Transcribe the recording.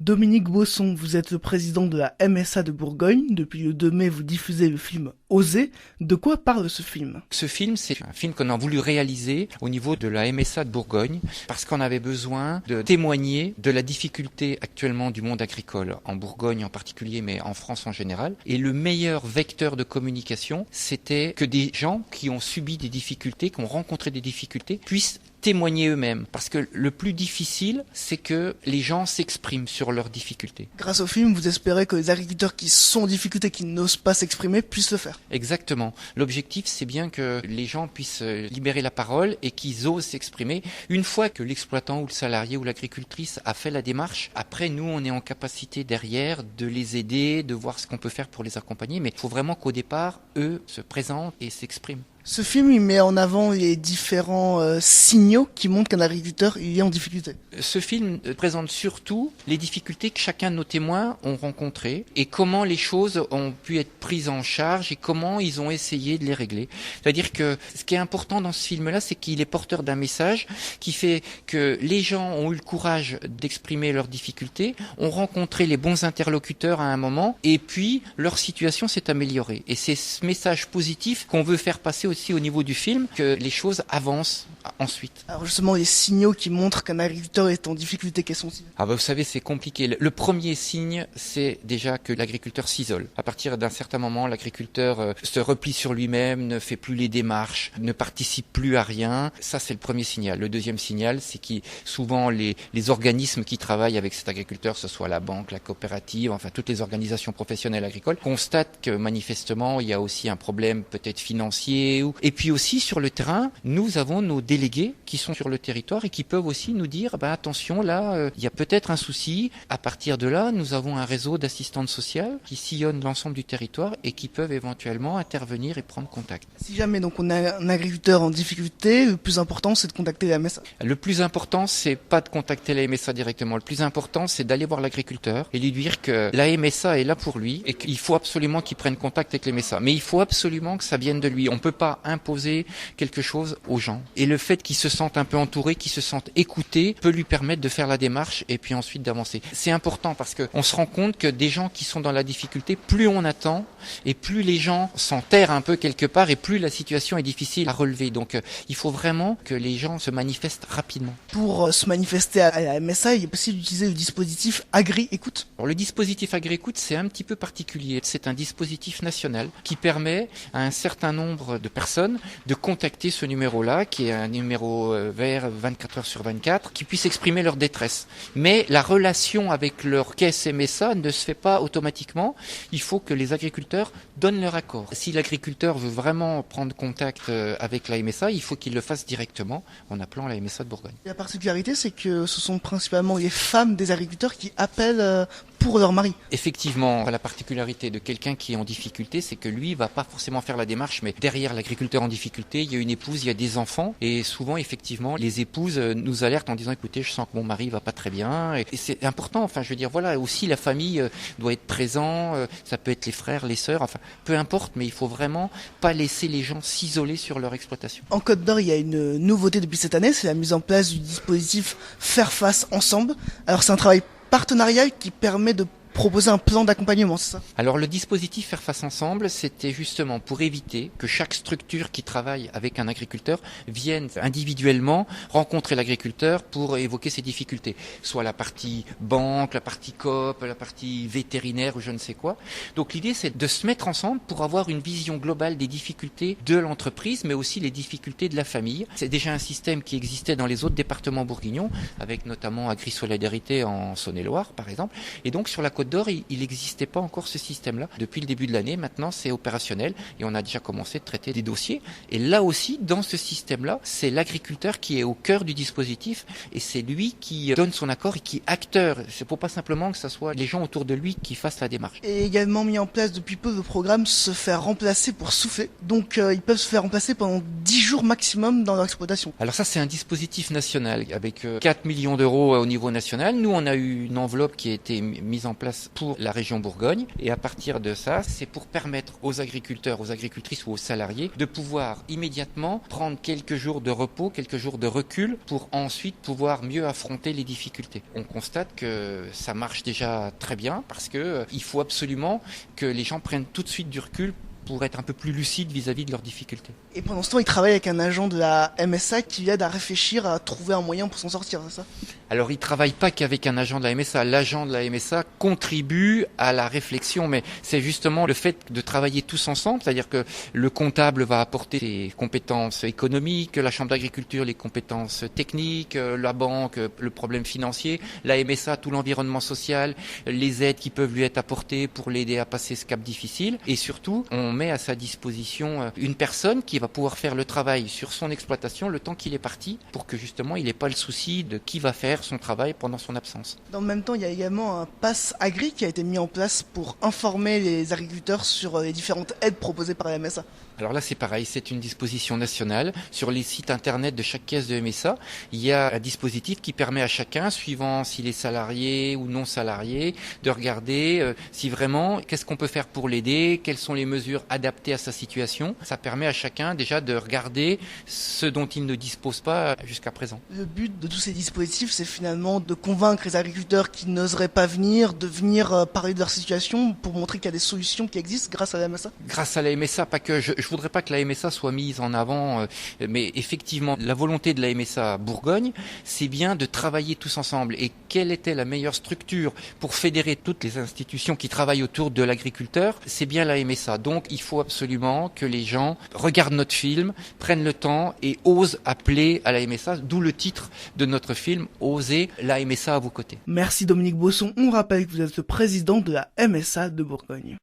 Dominique Bosson, vous êtes le président de la MSA de Bourgogne. Depuis le 2 mai, vous diffusez le film Oser. De quoi parle ce film? Ce film, c'est un film qu'on a voulu réaliser au niveau de la MSA de Bourgogne parce qu'on avait besoin de témoigner de la difficulté actuellement du monde agricole, en Bourgogne en particulier, mais en France en général. Et le meilleur vecteur de communication, c'était que des gens qui ont subi des difficultés, qui ont rencontré des difficultés, puissent témoigner eux-mêmes. Parce que le plus difficile, c'est que les gens s'expriment sur leurs difficultés. Grâce au film, vous espérez que les agriculteurs qui sont en difficulté, qui n'osent pas s'exprimer, puissent le faire. Exactement. L'objectif, c'est bien que les gens puissent libérer la parole et qu'ils osent s'exprimer. Une fois que l'exploitant ou le salarié ou l'agricultrice a fait la démarche, après, nous, on est en capacité derrière de les aider, de voir ce qu'on peut faire pour les accompagner. Mais il faut vraiment qu'au départ, eux se présentent et s'expriment. Ce film, il met en avant les différents signaux qui montrent qu'un agriculteur il est en difficulté. Ce film présente surtout les difficultés que chacun de nos témoins ont rencontrées et comment les choses ont pu être prises en charge et comment ils ont essayé de les régler. C'est-à-dire que ce qui est important dans ce film-là, c'est qu'il est porteur d'un message qui fait que les gens ont eu le courage d'exprimer leurs difficultés, ont rencontré les bons interlocuteurs à un moment et puis leur situation s'est améliorée. Et c'est ce message positif qu'on veut faire passer aussi au niveau du film, que les choses avancent ensuite. Alors justement, les signaux qui montrent qu'un agriculteur est en difficulté, quels sont-ils? Vous savez, c'est compliqué. Le premier signe, c'est déjà que l'agriculteur s'isole. À partir d'un certain moment, l'agriculteur se replie sur lui-même, ne fait plus les démarches, ne participe plus à rien. Ça, c'est le premier signal. Le deuxième signal, c'est que souvent les organismes qui travaillent avec cet agriculteur, que ce soit la banque, la coopérative, enfin toutes les organisations professionnelles agricoles, constatent que manifestement, il y a aussi un problème peut-être financier. Et puis aussi sur le terrain, nous avons nos délégués qui sont sur le territoire et qui peuvent aussi nous dire attention, là, il y a peut-être un souci. À partir de là, nous avons un réseau d'assistantes sociales qui sillonnent l'ensemble du territoire et qui peuvent éventuellement intervenir et prendre contact. Si jamais donc on a un agriculteur en difficulté, le plus important c'est de contacter la MSA. Le plus important, c'est pas de contacter la MSA directement. Le plus important, c'est d'aller voir l'agriculteur et lui dire que la MSA est là pour lui et qu'il faut absolument qu'il prenne contact avec les MSA. Mais il faut absolument que ça vienne de lui. On peut pas imposer quelque chose aux gens. Et le fait qu'ils se sentent un peu entourés, qu'ils se sentent écoutés, peut lui permettre de faire la démarche et puis ensuite d'avancer. C'est important parce que on se rend compte que des gens qui sont dans la difficulté, plus on attend et plus les gens s'enterrent un peu quelque part et plus la situation est difficile à relever. Donc il faut vraiment que les gens se manifestent rapidement. Pour se manifester à la MSA, il est possible d'utiliser le dispositif Agri-Écoute. Alors, le dispositif Agri-Écoute, c'est un petit peu particulier. C'est un dispositif national qui permet à un certain nombre de personnes de contacter ce numéro-là, qui est un numéro vert 24 heures sur 24, qui puisse exprimer leur détresse. Mais la relation avec leur caisse MSA ne se fait pas automatiquement. Il faut que les agriculteurs donnent leur accord. Si l'agriculteur veut vraiment prendre contact avec la MSA, il faut qu'il le fasse directement en appelant la MSA de Bourgogne. La particularité, c'est que ce sont principalement les femmes des agriculteurs qui appellent pour leur mari. Effectivement, la particularité de quelqu'un qui est en difficulté, c'est que lui va pas forcément faire la démarche, mais derrière l'agriculteur en difficulté, il y a une épouse, il y a des enfants, et souvent, effectivement, les épouses nous alertent en disant, écoutez, je sens que mon mari va pas très bien, et c'est important, enfin, je veux dire, voilà, aussi la famille doit être présent, ça peut être les frères, les sœurs, enfin, peu importe, mais il faut vraiment pas laisser les gens s'isoler sur leur exploitation. En Côte d'Or, il y a une nouveauté depuis cette année, c'est la mise en place du dispositif Faire face ensemble. Alors c'est un travail partenarial qui permet de proposer un plan d'accompagnement, c'est ça? Alors le dispositif Faire face ensemble, c'était justement pour éviter que chaque structure qui travaille avec un agriculteur vienne individuellement rencontrer l'agriculteur pour évoquer ses difficultés. Soit la partie banque, la partie coop, la partie vétérinaire ou je ne sais quoi. Donc l'idée c'est de se mettre ensemble pour avoir une vision globale des difficultés de l'entreprise, mais aussi les difficultés de la famille. C'est déjà un système qui existait dans les autres départements bourguignons, avec notamment Agri-Solidarité en Saône-et-Loire par exemple. Et donc sur la Côte d'Or, il n'existait pas encore ce système-là. Depuis le début de l'année, maintenant, c'est opérationnel et on a déjà commencé de traiter des dossiers. Et là aussi, dans ce système-là, c'est l'agriculteur qui est au cœur du dispositif et c'est lui qui donne son accord et qui est acteur. C'est pour pas simplement que ce soit les gens autour de lui qui fassent la démarche. Et également mis en place depuis peu le programme Se faire remplacer pour souffler. Donc ils peuvent se faire remplacer pendant 10 jours maximum dans leur exploitation. Alors ça, c'est un dispositif national avec 4 millions d'euros au niveau national. Nous, on a eu une enveloppe qui a été mise en place place pour la région Bourgogne. Et à partir de ça, c'est pour permettre aux agriculteurs, aux agricultrices ou aux salariés de pouvoir immédiatement prendre quelques jours de repos, quelques jours de recul pour ensuite pouvoir mieux affronter les difficultés. On constate que ça marche déjà très bien parce que il faut absolument que les gens prennent tout de suite du recul pour être un peu plus lucides vis-à-vis de leurs difficultés. Et pendant ce temps, il travaille avec un agent de la MSA qui l'aide à réfléchir, à trouver un moyen pour s'en sortir, c'est ça? Alors, il travaille pas qu'avec un agent de la MSA. L'agent de la MSA contribue à la réflexion, mais c'est justement le fait de travailler tous ensemble, c'est-à-dire que le comptable va apporter ses compétences économiques, la chambre d'agriculture les compétences techniques, la banque le problème financier, la MSA tout l'environnement social, les aides qui peuvent lui être apportées pour l'aider à passer ce cap difficile, et surtout, on met à sa disposition une personne qui va pouvoir faire le travail sur son exploitation le temps qu'il est parti, pour que justement il n'ait pas le souci de qui va faire son travail pendant son absence. Dans le même temps, il y a également un pass agri qui a été mis en place pour informer les agriculteurs sur les différentes aides proposées par la MSA. Alors là, c'est pareil, c'est une disposition nationale. Sur les sites internet de chaque caisse de MSA, il y a un dispositif qui permet à chacun, suivant s'il est salarié ou non salarié, de regarder si vraiment, qu'est-ce qu'on peut faire pour l'aider, quelles sont les mesures adaptées à sa situation. Ça permet à chacun déjà de regarder ce dont il ne dispose pas jusqu'à présent. Le but de tous ces dispositifs, c'est finalement de convaincre les agriculteurs qui n'oseraient pas venir, de venir parler de leur situation pour montrer qu'il y a des solutions qui existent grâce à la MSA. Grâce à la MSA, pas que je voudrais pas que la MSA soit mise en avant, mais effectivement, la volonté de la MSA Bourgogne, c'est bien de travailler tous ensemble. Et quelle était la meilleure structure pour fédérer toutes les institutions qui travaillent autour de l'agriculteur? C'est bien la MSA. Donc, il faut absolument que les gens regardent notre film, prennent le temps et osent appeler à la MSA, d'où le titre de notre film, Osez la MSA à vos côtés. Merci Dominique Bosson. On rappelle que vous êtes le président de la MSA de Bourgogne.